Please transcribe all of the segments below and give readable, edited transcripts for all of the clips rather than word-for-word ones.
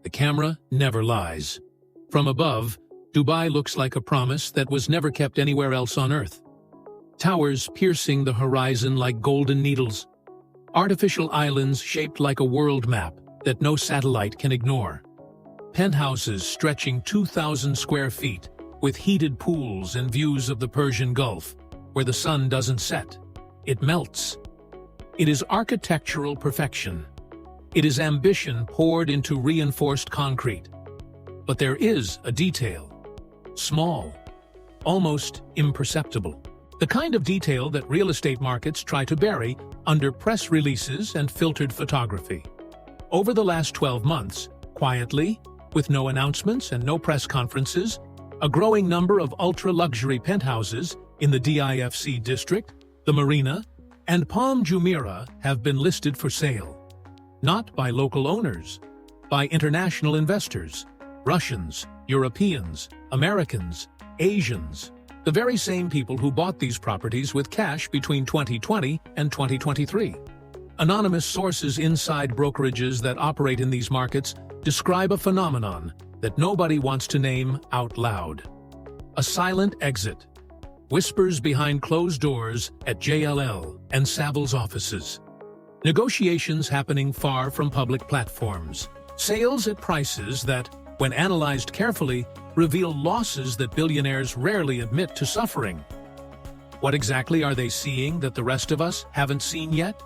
The camera never lies. From above, Dubai looks like a promise that was never kept anywhere else on Earth. Towers piercing the horizon like golden needles. Artificial islands shaped like a world map that no satellite can ignore. Penthouses stretching 2,000 square feet, with heated pools and views of the Persian Gulf, where the sun doesn't set. It melts. It is architectural perfection. It is ambition poured into reinforced concrete. But there is a detail. Small. Almost imperceptible. The kind of detail that real estate markets try to bury under press releases and filtered photography. Over the last 12 months, quietly, with no announcements and no press conferences, a growing number of ultra-luxury penthouses in the DIFC district, the Marina, and Palm Jumeirah have been listed for sale. Not by local owners, by international investors, Russians, Europeans, Americans, Asians, the very same people who bought these properties with cash between 2020 and 2023. Anonymous sources inside brokerages that operate in these markets describe a phenomenon that nobody wants to name out loud. A silent exit. Whispers behind closed doors at JLL and Savills offices. Negotiations happening far from public platforms. Sales at prices that, when analyzed carefully, reveal losses that billionaires rarely admit to suffering. What exactly are they seeing that the rest of us haven't seen yet?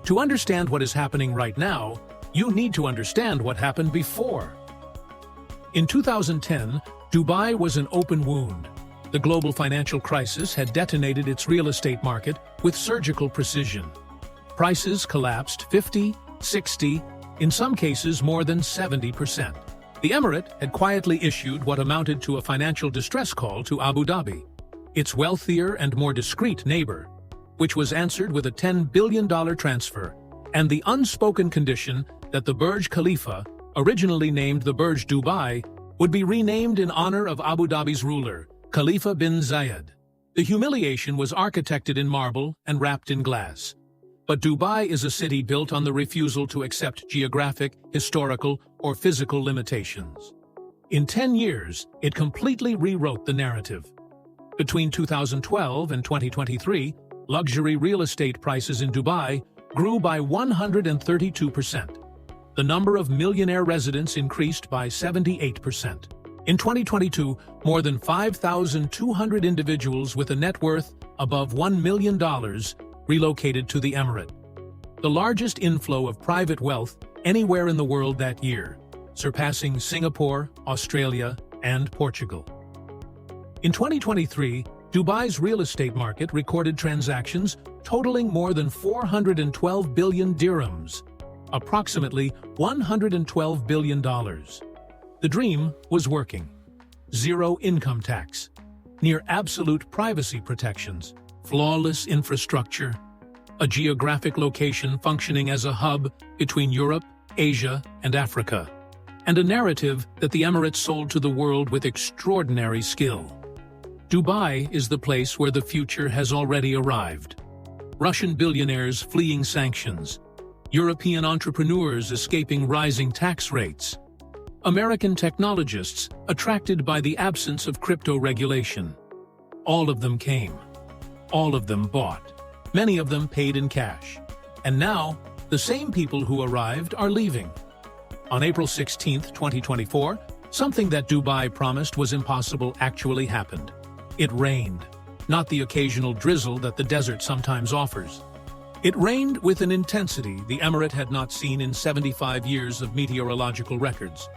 To understand what is happening right now, you need to understand what happened before. In 2010, Dubai was an open wound. The global financial crisis had detonated its real estate market with surgical precision. Prices collapsed 50, 60, in some cases more than 70%. The Emirate had quietly issued what amounted to a financial distress call to Abu Dhabi, its wealthier and more discreet neighbor, which was answered with a $10 billion transfer and the unspoken condition that the Burj Khalifa, originally named the Burj Dubai, would be renamed in honor of Abu Dhabi's ruler, Khalifa bin Zayed. The humiliation was architected in marble and wrapped in glass. But Dubai is a city built on the refusal to accept geographic, historical, or physical limitations. In 10 years, it completely rewrote the narrative. Between 2012 and 2023, luxury real estate prices in Dubai grew by 132%. The number of millionaire residents increased by 78%. In 2022, more than 5,200 individuals with a net worth above $1 million relocated to the Emirate. The largest inflow of private wealth anywhere in the world that year, surpassing Singapore, Australia, and Portugal. In 2023, Dubai's real estate market recorded transactions totaling more than 412 billion dirhams, approximately $112 billion. The dream was working. Zero income tax, near absolute privacy protections, flawless infrastructure, a geographic location functioning as a hub between Europe, Asia, and Africa, and a narrative that the Emirates sold to the world with extraordinary skill. Dubai is the place where the future has already arrived. Russian billionaires fleeing sanctions, European entrepreneurs escaping rising tax rates, American technologists attracted by the absence of crypto regulation. All of them came. All of them bought. Many of them paid in cash. And now, the same people who arrived are leaving. On April 16, 2024, something that Dubai promised was impossible actually happened. It rained, not the occasional drizzle that the desert sometimes offers. It rained with an intensity the Emirate had not seen in 75 years of meteorological records.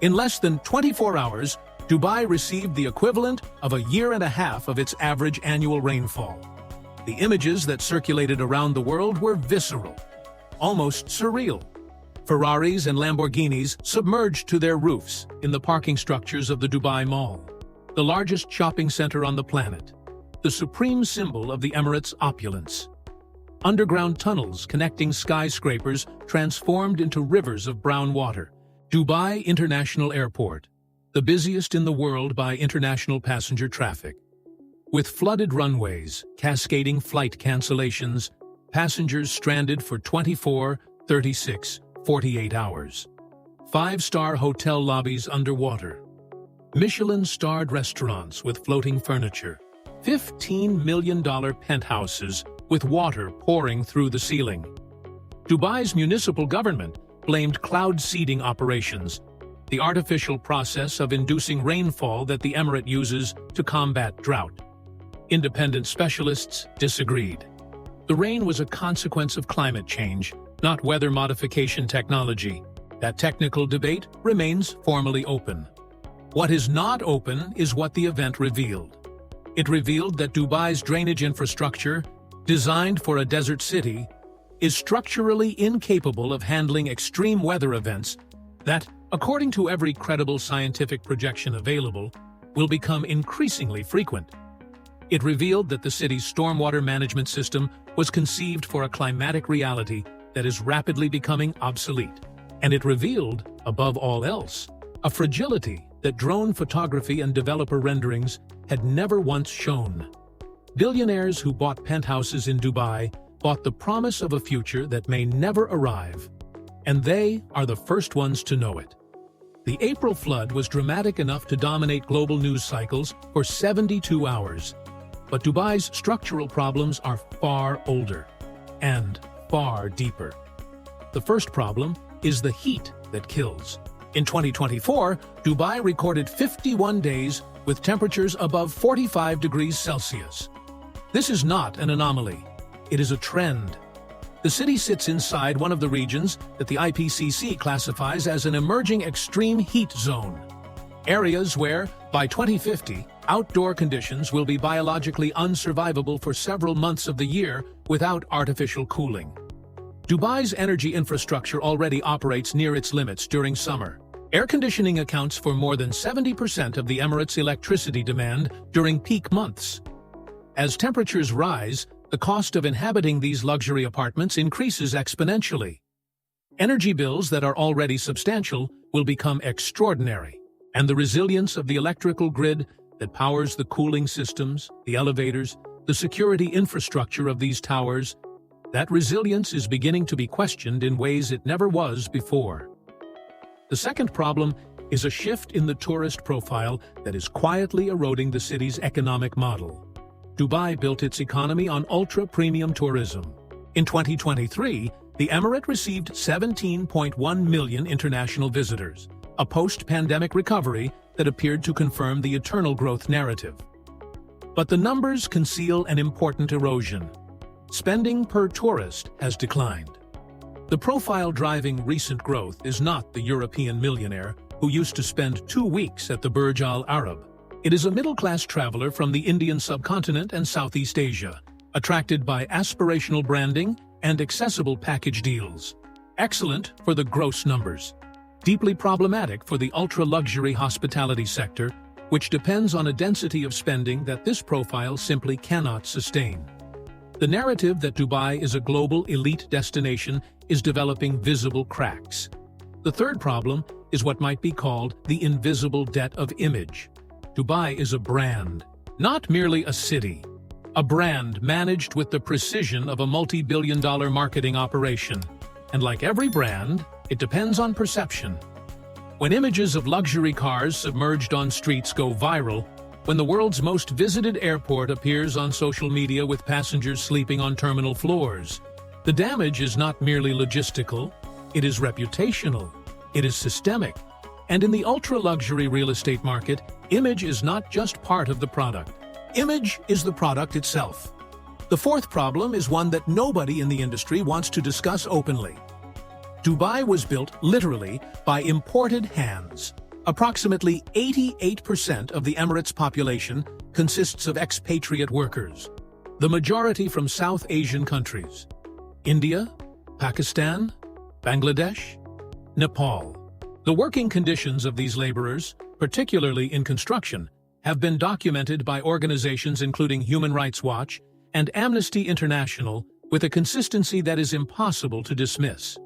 In less than 24 hours, Dubai received the equivalent of a year and a half of its average annual rainfall. The images that circulated around the world were visceral, almost surreal. Ferraris and Lamborghinis submerged to their roofs in the parking structures of the Dubai Mall, the largest shopping center on the planet, the supreme symbol of the Emirates' opulence. Underground tunnels connecting skyscrapers transformed into rivers of brown water. Dubai International Airport, the busiest in the world by international passenger traffic. With flooded runways, cascading flight cancellations, passengers stranded for 24, 36, 48 hours. 5-star hotel lobbies underwater, Michelin-starred restaurants with floating furniture, $15 million penthouses with water pouring through the ceiling. Dubai's municipal government blamed cloud seeding operations, the artificial process of inducing rainfall that the emirate uses to combat drought. Independent specialists disagreed. The rain was a consequence of climate change, not weather modification technology. That technical debate remains formally open. What is not open is what the event revealed. It revealed that Dubai's drainage infrastructure, designed for a desert city, is structurally incapable of handling extreme weather events that, according to every credible scientific projection available, will become increasingly frequent. It revealed that the city's stormwater management system was conceived for a climatic reality that is rapidly becoming obsolete. And it revealed, above all else, a fragility that drone photography and developer renderings had never once shown. Billionaires who bought penthouses in Dubai bought the promise of a future that may never arrive. And they are the first ones to know it. The April flood was dramatic enough to dominate global news cycles for 72 hours. But Dubai's structural problems are far older and far deeper. The first problem is the heat that kills. In 2024, Dubai recorded 51 days with temperatures above 45 degrees Celsius. This is not an anomaly. It is a trend. The city sits inside one of the regions that the IPCC classifies as an emerging extreme heat zone. Areas where, by 2050, outdoor conditions will be biologically unsurvivable for several months of the year without artificial cooling. Dubai's energy infrastructure already operates near its limits during summer. Air conditioning accounts for more than 70% of the Emirates' electricity demand during peak months. As temperatures rise, the cost of inhabiting these luxury apartments increases exponentially. Energy bills that are already substantial will become extraordinary, and the resilience of the electrical grid that powers the cooling systems, the elevators, the security infrastructure of these towers, that resilience is beginning to be questioned in ways it never was before. The second problem is a shift in the tourist profile that is quietly eroding the city's economic model. Dubai built its economy on ultra-premium tourism. In 2023, the emirate received 17.1 million international visitors, a post-pandemic recovery that appeared to confirm the eternal growth narrative. But the numbers conceal an important erosion. Spending per tourist has declined. The profile driving recent growth is not the European millionaire who used to spend 2 weeks at the Burj Al Arab. It is a middle-class traveler from the Indian subcontinent and Southeast Asia, attracted by aspirational branding and accessible package deals. Excellent for the gross numbers. Deeply problematic for the ultra-luxury hospitality sector, which depends on a density of spending that this profile simply cannot sustain. The narrative that Dubai is a global elite destination is developing visible cracks. The third problem is what might be called the invisible debt of image. Dubai is a brand, not merely a city. A brand managed with the precision of a multi-billion-dollar marketing operation. And like every brand, it depends on perception. When images of luxury cars submerged on streets go viral, when the world's most visited airport appears on social media with passengers sleeping on terminal floors, the damage is not merely logistical, it is reputational, it is systemic. And in the ultra-luxury real estate market, image is not just part of the product. Image is the product itself. The fourth problem is one that nobody in the industry wants to discuss openly. Dubai was built literally by imported hands. Approximately 88% of the Emirates' population consists of expatriate workers, the majority from South Asian countries: India, Pakistan, Bangladesh, Nepal. The working conditions of these laborers, particularly in construction, have been documented by organizations including Human Rights Watch and Amnesty International with a consistency that is impossible to dismiss.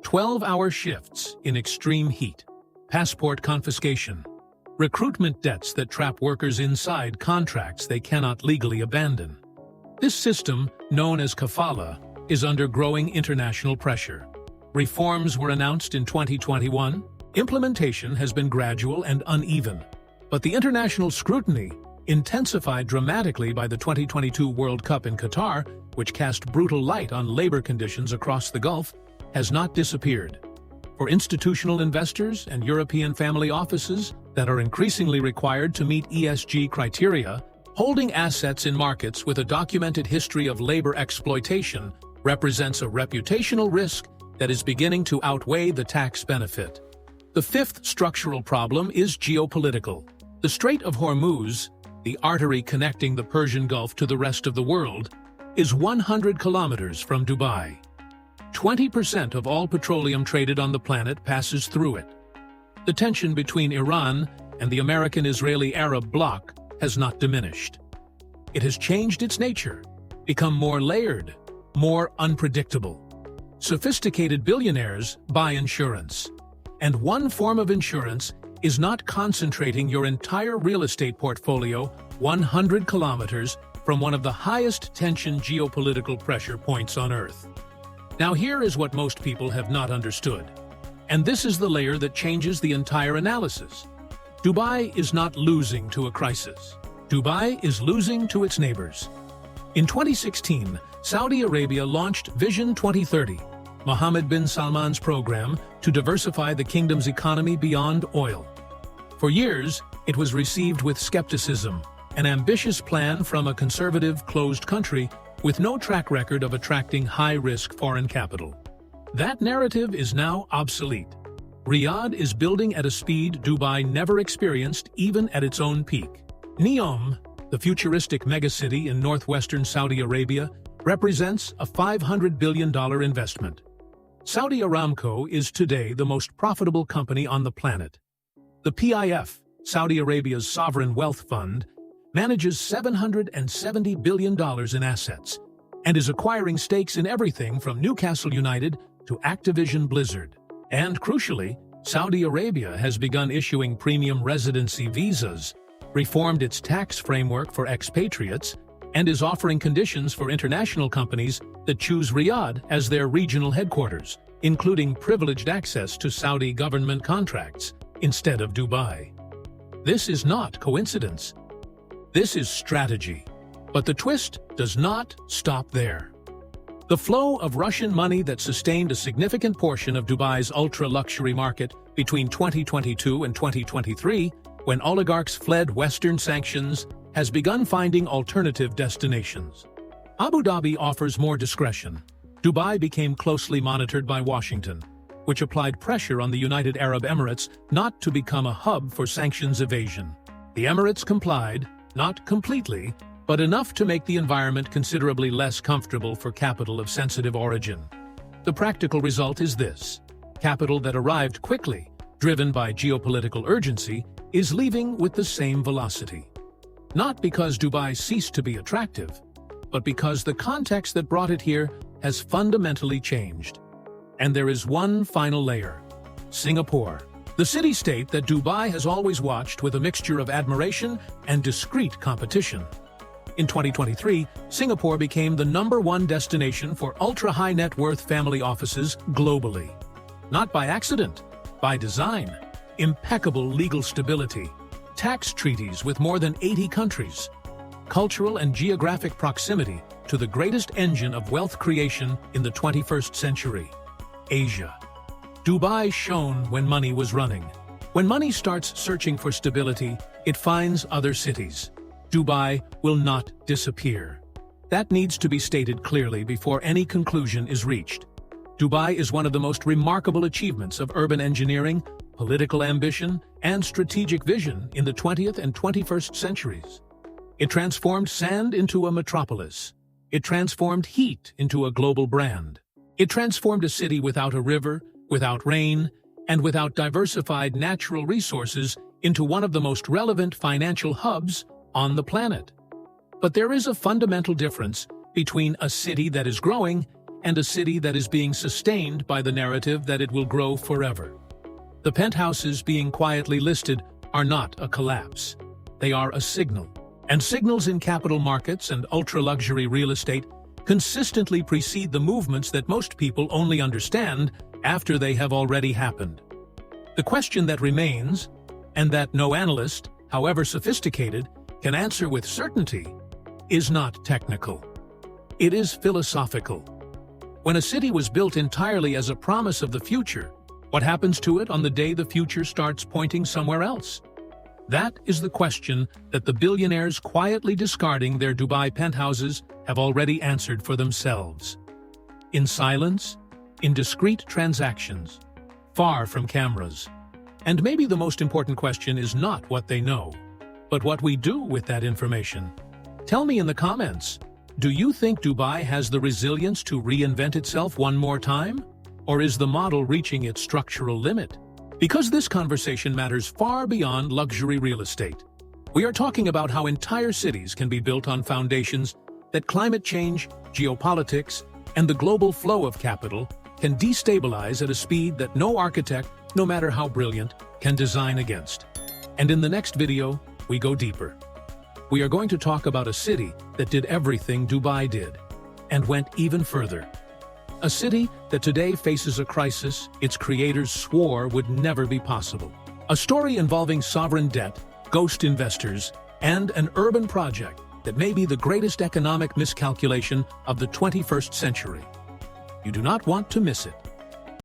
12-hour shifts in extreme heat, passport confiscation, recruitment debts that trap workers inside contracts they cannot legally abandon. This system, known as kafala, is under growing international pressure. Reforms were announced in 2021, Implementation has been gradual and uneven, but the international scrutiny, intensified dramatically by the 2022 World Cup in Qatar, which cast brutal light on labor conditions across the Gulf, has not disappeared. For institutional investors and European family offices that are increasingly required to meet ESG criteria, holding assets in markets with a documented history of labor exploitation represents a reputational risk that is beginning to outweigh the tax benefit. The fifth structural problem is geopolitical. The Strait of Hormuz, the artery connecting the Persian Gulf to the rest of the world, is 100 kilometers from Dubai. 20% of all petroleum traded on the planet passes through it. The tension between Iran and the American-Israeli Arab bloc has not diminished. It has changed its nature, become more layered, more unpredictable. Sophisticated billionaires buy insurance, and one form of insurance is not concentrating your entire real estate portfolio 100 kilometers from one of the highest tension geopolitical pressure points on Earth. Now here is what most people have not understood, and this is the layer that changes the entire analysis. Dubai is not losing to a crisis. Dubai is losing to its neighbors. In 2016, Saudi Arabia launched Vision 2030, Mohammed bin Salman's program to diversify the kingdom's economy beyond oil. For years, it was received with skepticism, an ambitious plan from a conservative, closed country with no track record of attracting high-risk foreign capital. That narrative is now obsolete. Riyadh is building at a speed Dubai never experienced even at its own peak. Neom, the futuristic megacity in northwestern Saudi Arabia, represents a $500 billion investment. Saudi Aramco is today the most profitable company on the planet. The PIF, Saudi Arabia's sovereign wealth fund, manages $770 billion in assets and is acquiring stakes in everything from Newcastle United to Activision Blizzard. And crucially, Saudi Arabia has begun issuing premium residency visas, reformed its tax framework for expatriates, and is offering conditions for international companies that choose Riyadh as their regional headquarters, including privileged access to Saudi government contracts instead of Dubai. This is not coincidence. This is strategy. But the twist does not stop there. The flow of Russian money that sustained a significant portion of Dubai's ultra-luxury market between 2022 and 2023, when oligarchs fled Western sanctions, has begun finding alternative destinations. Abu Dhabi offers more discretion. Dubai became closely monitored by Washington, which applied pressure on the United Arab Emirates not to become a hub for sanctions evasion. The Emirates complied, not completely, but enough to make the environment considerably less comfortable for capital of sensitive origin. The practical result is this: capital that arrived quickly, driven by geopolitical urgency, is leaving with the same velocity. Not because Dubai ceased to be attractive, but because the context that brought it here has fundamentally changed. And there is one final layer: Singapore. The city-state that Dubai has always watched with a mixture of admiration and discreet competition. In 2023, Singapore became the #1 destination for ultra-high net worth family offices globally. Not by accident, by design. Impeccable legal stability, tax treaties with more than 80 countries, cultural and geographic proximity to the greatest engine of wealth creation in the 21st century, Asia. Dubai shone when money was running. When money starts searching for stability, it finds other cities. Dubai will not disappear. That needs to be stated clearly before any conclusion is reached. Dubai is one of the most remarkable achievements of urban engineering, political ambition, and strategic vision in the 20th and 21st centuries. It transformed sand into a metropolis. It transformed heat into a global brand. It transformed a city without a river, without rain, and without diversified natural resources into one of the most relevant financial hubs on the planet. But there is a fundamental difference between a city that is growing and a city that is being sustained by the narrative that it will grow forever. The Penthouses being quietly listed are not a collapse. They are a signal. And signals in capital markets and ultra-luxury real estate consistently precede the movements that most people only understand after they have already happened. The question that remains, and that no analyst, however sophisticated, can answer with certainty, is not technical. It is philosophical. When a city was built entirely as a promise of the future, what happens to it on the day the future starts pointing somewhere else? That is the question that the billionaires quietly discarding their Dubai penthouses have already answered for themselves. In silence, in discreet transactions, far from cameras. And maybe the most important question is not what they know, but what we do with that information. Tell me in the comments, do you think Dubai has the resilience to reinvent itself one more time? Or is the model reaching its structural limit? Because this conversation matters far beyond luxury real estate. We are talking about how entire cities can be built on foundations that climate change, geopolitics, and the global flow of capital can destabilize at a speed that no architect, no matter how brilliant, can design against. And in the next video, we go deeper. We are going to talk about a city that did everything Dubai did, and went even further. A city that today faces a crisis its creators swore would never be possible. A story involving sovereign debt, ghost investors, and an urban project that may be the greatest economic miscalculation of the 21st century. You do not want to miss it.